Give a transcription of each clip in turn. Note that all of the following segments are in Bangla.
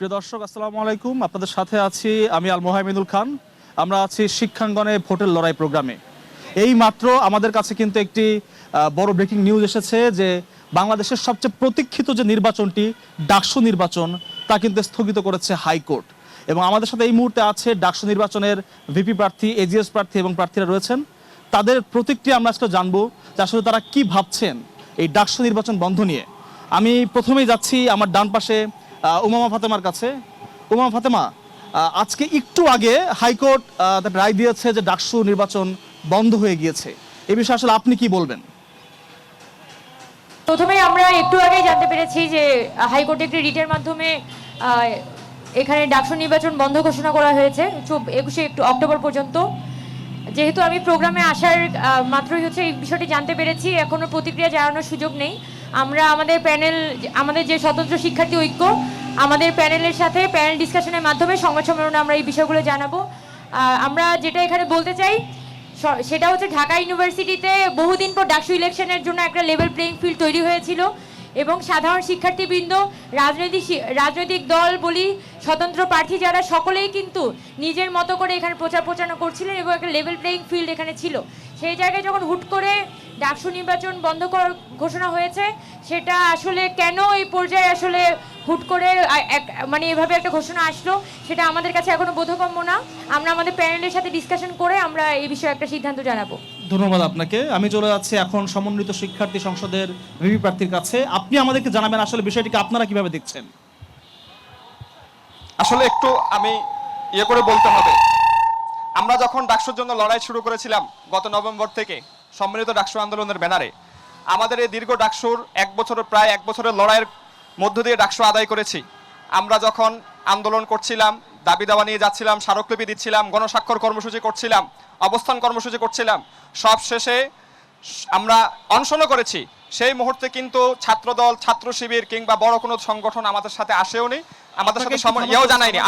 প্রিয় দর্শক, আসসালামু আলাইকুম। আপনাদের সাথে আছি আমি আল মোহাইমিনুল খান। আমরা আছি শিক্ষাঙ্গনে ভোটের লড়াই প্রোগ্রামে। এই মাত্র আমাদের কাছে কিন্তু একটি বড় ব্রেকিং নিউজ এসেছে যে বাংলাদেশের সবচেয়ে প্রতীক্ষিত যে নির্বাচনটি ডাকসু নির্বাচন তা কিন্তু স্থগিত করেছে হাইকোর্ট। এবং আমাদের সাথে এই মুহূর্তে আছে ডাকসু নির্বাচনের ভিপি প্রার্থী, এজিএস প্রার্থী এবং প্রার্থীরা রয়েছেন। তাদের প্রতিক্রিয়া আমরা আজকে জানবো যে আসলে তারা কি ভাবছেন এই ডাকসু নির্বাচন বন্ধ নিয়ে। আমি প্রথমেই যাচ্ছি আমার ডান পাশে উমামা ফাতেমার কাছে। উমামা ফাতেমা, আজকে একটু আগে হাইকোর্ট রায় দিয়েছে যে ডাকসু নির্বাচন বন্ধ হয়ে গিয়েছে। এ বিষয়ে আসলে আপনি কি বলবেন? প্রথমেই আমরা একটু আগেই জানতে পেরেছি যে হাইকোর্টে একটি রিটের মাধ্যমে এখানে ডাকসু নির্বাচন বন্ধ ঘোষণা করা হয়েছে 21 অক্টোবর পর্যন্ত। যেহেতু আমি প্রোগ্রামে আসার মাত্রই এই বিষয়টি জানতে পেরেছি, এখনো প্রতিক্রিয়া জানানোর সুযোগ নেই। আমরা আমাদের যে স্বতন্ত্র শিক্ষার্থী ঐক্য, আমাদের প্যানেলের সাথে প্যানেল ডিসকাশনের মাধ্যমে সংবাদ সম্মেলনে আমরা এই বিষয়গুলো জানাবো। আমরা যেটা এখানে বলতে চাই সেটা হচ্ছে ঢাকা ইউনিভার্সিটিতে বহুদিন পর ডাকসু ইলেকশনের জন্য একটা লেভেল প্লেইং ফিল্ড তৈরি হয়েছিল এবং সাধারণ শিক্ষার্থীবৃন্দ, রাজনৈতিক দল বলি, স্বতন্ত্র প্রার্থী যারা, সকলেই কিন্তু নিজের মতো করে এখানে প্রচারণা করছিলেন এবং একটা লেভেল প্লেইং ফিল্ড এখানে ছিল। সেই জায়গায় যখন হুট করে ডাকসু নির্বাচন বন্ধ করার ঘোষণা হয়েছে, সেটা আসলে কেন এই পর্যায়ে আসলে হুট করে এভাবে একটা ঘোষণা আসলো, সেটা আমাদের কাছে এখনো বোধগম্য না। আমরা আমাদের প্যানেলের সাথে ডিসকাশন করে আমরা এই বিষয়ে একটা সিদ্ধান্ত জানাবো। ধন্যবাদ আপনাকে। আমি চলে যাচ্ছি এখন সমন্বিত শিক্ষার্থী সংসদের ভিপি প্রার্থীর কাছে। আপনি আমাদেরকে জানাবেন আসলে বিষয়টিকে আপনারা কিভাবে দেখছেন। আসলে একটু আমি করে বলতে হবে, আমরা যখন ডাকসুর জন্য লড়াই শুরু করেছিলাম গত নভেম্বর থেকে সম্মিলিত ডাকসু আন্দোলনের ব্যানারে, আমাদের এই দীর্ঘ ডাকসুর প্রায় এক বছরের লড়াইয়ের মধ্য দিয়ে ডাকসু আদায় করেছি। আমরা যখন আন্দোলন করছিলাম, দাবি দাওয়া নিয়ে যাচ্ছিলাম, স্মারকলিপি দিচ্ছিলাম, গণস্বাক্ষর কর্মসূচি করছিলাম, অবস্থান কর্মসূচি করছিলাম, সব শেষে আমরা অনশনও করেছি। সেই মুহূর্তে কিন্তু ছাত্রদল, ছাত্র শিবির কিংবা বড় কোনো সংগঠন আমাদের সাথে আসেও নি, আমাদের সাথে জানায়নি।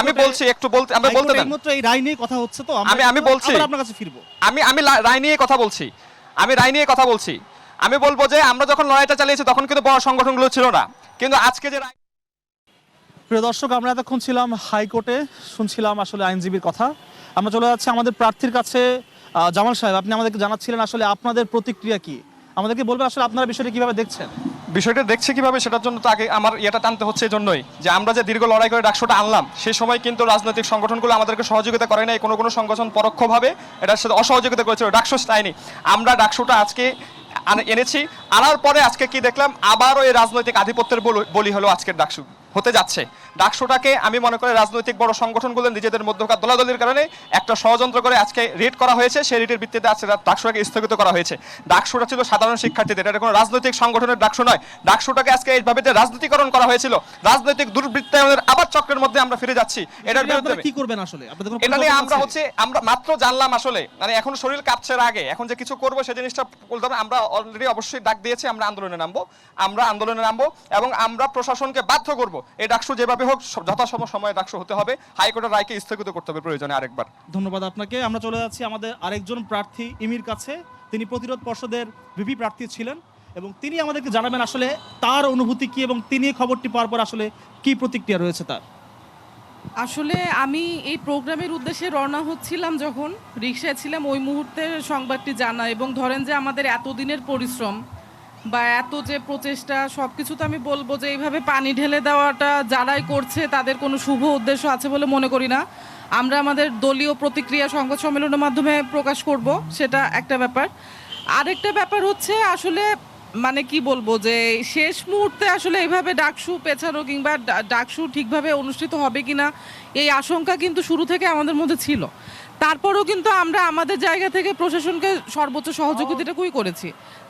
আমি বলছি একটু বলতে দেন। এই রায় নিয়ে কথা হচ্ছে, তো আমি বলছি আপনার কাছে ফিরবো। আমি রায় নিয়ে কথা বলছি। আমি বলবো যে আমরা যখন লড়াইটা চালিয়েছি তখন কিন্তু বড় সংগঠনগুলো ছিল না, কিন্তু আজকে যে রায়। প্রিয় দর্শক, আমরা এতক্ষণ ছিলাম হাইকোর্টে, শুনছিলাম আসলে আইনজীবীর কথা। আমরা চলে যাচ্ছি আমাদের প্রার্থীর কাছে। জামাল সাহেব, আপনি আমাদেরকে জানাচ্ছিলেন আসলে আপনাদের প্রতিক্রিয়া কি, আমাদেরকে বলবেন আসলে আপনারা বিষয়টা কিভাবে দেখছেন। বিষয়টা দেখছে কিভাবে, সেটার জন্য তো আগে আমার টানতে হচ্ছে। এই জন্যই যে আমরা যে দীর্ঘ লড়াই করে ডাকসুটা আনলাম, সেই সময় কিন্তু রাজনৈতিক সংগঠনগুলো আমাদেরকে সহযোগিতা করে নাই। কোনো সংগঠন পরোক্ষভাবে এটার সাথে অসহযোগিতা করেছিল, ডাকসু চাইনি। আমরা ডাকসুটা আজকে এনেছি, আনার পরে আজকে কি দেখলাম, আবারও এই রাজনৈতিক আধিপত্যের বলি হলো আজকের ডাকসু হতে যাচ্ছে। ডাকসুটাকে আমি মনে করি রাজনৈতিক বড় সংগঠনগুলো নিজেদের মধ্যকার দলাদলির কারণে একটা ষড়যন্ত্র করে আজকে রিট করা হয়েছে। সেই রিটের ভিত্তিতে আজকে ডাকসুটাকে স্থগিত করা হয়েছে। ডাকসুটা ছিল সাধারণ শিক্ষার্থীদের, এটা কোনো রাজনৈতিক সংগঠনের ডাকসু নয়। ডাকসুটাকে আজকে এইভাবে যে রাজনীতিকরণ করা হয়েছিল, রাজনৈতিক দুর্বৃত্তায়নের আবার চক্রের মধ্যে আমরা ফিরে যাচ্ছি। এটার বিরুদ্ধে কি করবেন আসলে? এটা নিয়ে আমরা মাত্র জানলাম আসলে, এখন শরীর কাঁপছে আগে, এখন যে কিছু করবো সেই জিনিসটা বলতে হবে। আমরা অলরেডি অবশ্যই ডাক দিয়েছি, আমরা আন্দোলনে নামবো এবং আমরা প্রশাসনকে বাধ্য করবো এই ডাকসু যেভাবে হোক যথাসময়ে ডাকসু হতে হবে, হাইকোর্টের রায়কে স্থগিত করতে হবে প্রয়োজনে আরেকবার। ধন্যবাদ আপনাকে। আমরা চলে যাচ্ছি আমাদের আরেকজন প্রার্থী ইমির কাছে। তিনি প্রতিরোধ পর্ষদের ভিপি প্রার্থী ছিলেন এবং তিনি আমাদেরকে জানাবেন আসলে তার অনুভূতি কি এবং তিনি খবরটি পাওয়ার পর আসলে কি প্রতিক্রিয়া রয়েছে তার। আসলে আমি এই প্রোগ্রামের উদ্দেশ্যে রওনা হচ্ছিলাম, যখন রিকশায় ছিলাম ওই মুহূর্তে সংবাদটি জানা। এবং ধরেন যে আমাদের এতদিনের পরিশ্রম বা এত যে প্রচেষ্টা, সব কিছু তো আমি বলবো যে এইভাবে পানি ঢেলে দেওয়াটা যারাই করছে তাদের কোনো শুভ উদ্দেশ্য আছে বলে মনে করি না। আমরা আমাদের দলীয় প্রতিক্রিয়া সংবাদ সম্মেলনের মাধ্যমে প্রকাশ করব, সেটা একটা ব্যাপার। আরেকটা ব্যাপার হচ্ছে আসলে কি বলবো, যে শেষ মুহূর্তে আসলে এইভাবে ডাকসু পেছানো কিংবা ডাকসু ঠিকভাবে অনুষ্ঠিত হবে কিনা এই আশঙ্কা কিন্তু শুরু থেকে আমাদের মধ্যে ছিল। তারপরেও কিন্তু আমরা আমাদের জায়গা থেকে প্রশাসনকে সর্বোচ্চ সহযোগিতাটুকুই করেছি।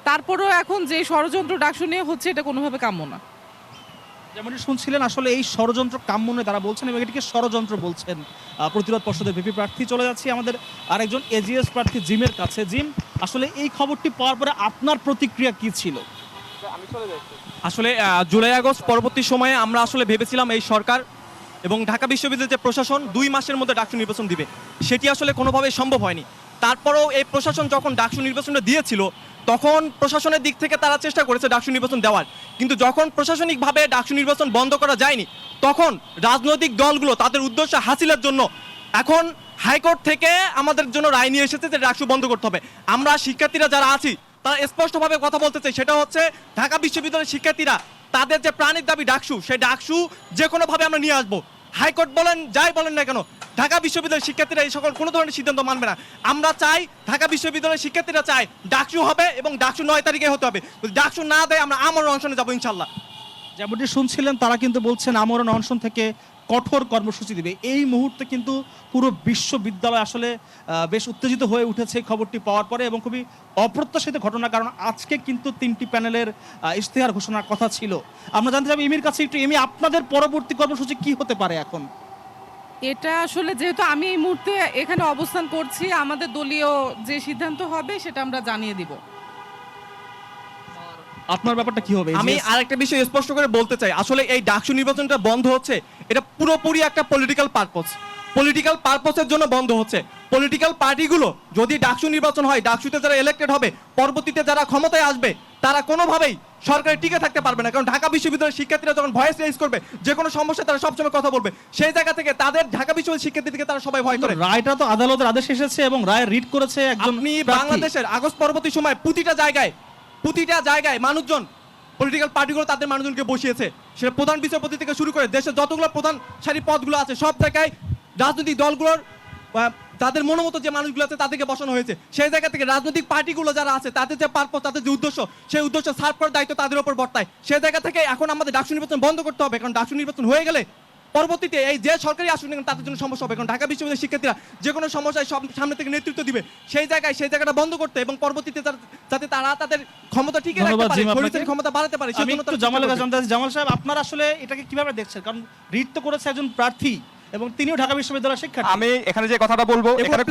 তারপরেও এখন যে ষড়যন্ত্র ডাকসু নিয়ে হচ্ছে, এটা কোনোভাবে কাম্য না। যেমন শুনছিলেন আসলে এই ষড়যন্ত্র কাম্য নয় তারা বলছেন এবং এটিকে ষড়যন্ত্র বলছেন প্রতিরোধ পর্ষদের ভিপি প্রার্থী। চলে যাচ্ছি আমাদের আরেকজন এজিএস প্রার্থী জিমের কাছে। জিম, আসলে এই খবরটি পাওয়ার পরে আপনার প্রতিক্রিয়া কি ছিল? আসলে জুলাই আগস্ট পরবর্তী সময়ে আমরা আসলে ভেবেছিলাম এই সরকার এবং ঢাকা বিশ্ববিদ্যালয়ের যে প্রশাসন 2 মাসের মধ্যে ডাকসু নির্বাচন দিবে, সেটি আসলে কোনোভাবেই সম্ভব হয়নি। তারপরেও এই প্রশাসন যখন ডাকসু নির্বাচনটা দিয়েছিল তখন প্রশাসনের দিক থেকে তারা চেষ্টা করেছে ডাকসু নির্বাচন দেওয়ার, কিন্তু যখন প্রশাসনিকভাবে ডাকসু নির্বাচন বন্ধ করা যায়নি তখন রাজনৈতিক দলগুলো তাদের উদ্দেশ্য হাসিলের জন্য এখন হাইকোর্ট থেকে আমাদের জন্য রায় নিয়ে এসেছে যে ডাকসু বন্ধ করতে হবে। আমরা শিক্ষার্থীরা যারা আছি তারা স্পষ্টভাবে কথা বলতে চাই, সেটা হচ্ছে ঢাকা বিশ্ববিদ্যালয়ের শিক্ষার্থীরা তাদের যে প্রাণিক দাবি ডাকসু, সেই ডাকসু যে কোনোভাবে আমরা নিয়ে আসবো। হাইকোর্ট বলেন যাই বলেন না কেন, ঢাকা বিশ্ববিদ্যালয়ের শিক্ষার্থীরা এই সকল কোনো ধরনের সিদ্ধান্ত মানবে না। আমরা চাই, ঢাকা বিশ্ববিদ্যালয়ের শিক্ষার্থীরা চাই ডাকসু হবে এবং ডাকসু 9 তারিখে হতে হবে। যদি ডাকসু না দেয় আমরা আমরণ অনশনে যাবো ইনশাল্লাহ। যেমনটি শুনছিলেন তারা কিন্তু বলছেন আমরণ অনশন থেকে কঠোর কর্মসূচি দিবে। এই মুহূর্তে কিন্তু পুরো বিশ্ববিদ্যালয় আসলে বেশ উত্তেজিত হয়ে উঠেছে এই খবরটি পাওয়ার পরে, এবং খুবই অপ্রত্যাশিত ঘটনা, কারণ আজকে কিন্তু 3টি প্যানেলের ইশতেহার ঘোষণার কথা ছিল। আমরা জানতে চাইব ইমির কাছে একটু, ইমি আপনাদের পরবর্তী কর্মসূচি কি হতে পারে এখন? এটা আসলে যেহেতু আমি এই মুহূর্তে এখানে অবস্থান করছি, আমাদের দলীয় যে সিদ্ধান্ত হবে সেটা আমরা জানিয়ে দিব। আপনার ব্যাপারটা কি হবে? আমি আরেকটা বিষয় স্পষ্ট করে বলতে চাই, আসলে এই ডাকসু নির্বাচনটা বন্ধ হচ্ছে এটা পুরোপুরি একটা পলিটিক্যাল পারপোজ, পলিটিক্যাল পারপোজের জন্য বন্ধ হচ্ছে। পলিটিক্যাল পার্টিগুলো যদি ডাকসু নির্বাচন হয়, ডাকসুতে যারা ইলেক্টেড হবে, পরবর্তীতে যারা ক্ষমতায় আসবে তারা কোনোভাবেই সরকারে টিকে থাকতে পারবে না, কারণ ঢাকা বিশ্ববিদ্যালয়ের শিক্ষার্থীরা যখন ভয়েস রেজ করবে, যে কোনো সমস্যা তারা সবসময় কথা বলবে, সেই জায়গা থেকে তাদের ঢাকা বিশ্ববিদ্যালয়ের শিক্ষার্থীদেরকে তারা সবাই ভয় করে। রায়টা তো আদালতের আদেশ এসেছে এবং রায় রিড করেছে একজন আপনি প্রার্থী। বাংলাদেশের আগস্ট পরবর্তী সময় প্রতিটা জায়গায় মানুষজন, পলিটিক্যাল পার্টিগুলো তাদের মানুষজনকে বসিয়েছে, সেটা প্রধান বিচারপতি থেকে শুরু করে দেশের যতগুলো প্রধান সারি পদগুলো আছে সব জায়গায় রাজনৈতিক দলগুলোর তাদের মনোমতো যে মানুষগুলো আছে তাদেরকে বসানো হয়েছে। সেই জায়গা থেকে রাজনৈতিক পার্টিগুলো যারা আছে তাদের যে পারপোজ, তাদের যে উদ্দেশ্য, সেই উদ্দেশ্য সার্ভ করার দায়িত্ব তাদের উপর বর্তায়। সেই জায়গা থেকে এখন আমাদের ডাকসু নির্বাচন বন্ধ করতে হবে, কারণ ডাকসু নির্বাচন হয়ে গেলে পরবর্তীতে এই যে সরকারি আসুন না কেন তাদের জন্য সমস্যা হবে, কারণ ঢাকা বিশ্ববিদ্যালয়ের শিক্ষার্থীরা যে কোনো সমস্যায় সব সামনে থেকে নেতৃত্ব দিবে। সেই জায়গাটা বন্ধ করতে এবং পরবর্তীতে যাতে তারা তাদের ক্ষমতা টিকে রাখতে পারে, শরীরের ক্ষমতা বাড়াতে পারে, আমি সেজন্য একটু জামালের কাছে জানতে চাই, জামাল সাহেব আপনারা আসলে এটাকে কিভাবে দেখছেন? কারণ রিড তো করেছে একজন প্রার্থী এবং তিনিও ঢাকা বিশ্ববিদ্যালয়ের শিক্ষার্থী। আমি এখানে যে কথাটা বলবো, এগুলো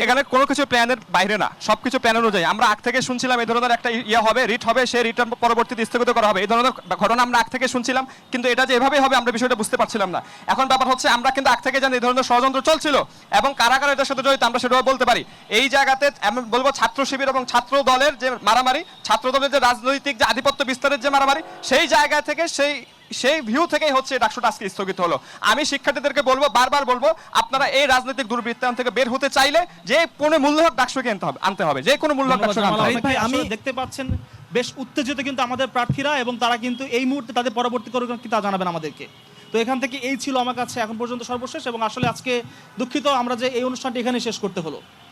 এখানে কোনো কিছু প্ল্যানের বাইরে না, সবকিছু প্ল্যান অনুযায়ী। আমরা আগ থেকে শুনছিলাম এই ধরনের একটা হবে, রিট হবে, সেই রিটার্ন পরবর্তীতে স্থগিত করা হবে, এই ধরনের ঘটনা আমরা আগ থেকে শুনছিলাম, কিন্তু এটা যে এভাবে হবে আমরা বিষয়টা বুঝতে পারছিলাম না। এখন ব্যাপার হচ্ছে আমরা কিন্তু আগ থেকে জানি এই ধরনের ষড়যন্ত্র চলছিল এবং কারা কারা এটার সাথে জড়িত আমরা সেটাও বলতে পারি। এই জায়গাতে আমি বলবো ছাত্র শিবির এবং ছাত্র দলের যে মারামারি, ছাত্র দলের যে রাজনৈতিক যে আধিপত্য বিস্তারের যে মারামারি, সেই জায়গা থেকে সেই ভিউ থেকেই হচ্ছে ডাকসুটা আজকে স্থগিত হলো। আমি শিক্ষার্থীদেরকে বলবো, বারবার বলবো, আপনারা এই রাজনৈতিক দুর্বৃত্তায়ন থেকে বের হতে চাইলে যে কোনো মূল্য হোক ডাকসুকে আনতে হবে, যে কোনো মূল্য হোক ডাকসুকে আনতে হবে। ভাই আমি দেখতে পাচ্ছেন বেশ উত্তেজিত কিন্তু আমাদের প্রার্থীরা, এবং তারা কিন্তু এই মুহূর্তে তাদের পরবর্তী করবেন কি তা জানাবেন আমাদেরকে। তো এখান থেকে এই ছিল আমার কাছে এখন পর্যন্ত সর্বশেষ, এবং আসলে আজকে দুঃখিত আমরা যে এই অনুষ্ঠানটি এখানে শেষ করতে হলো।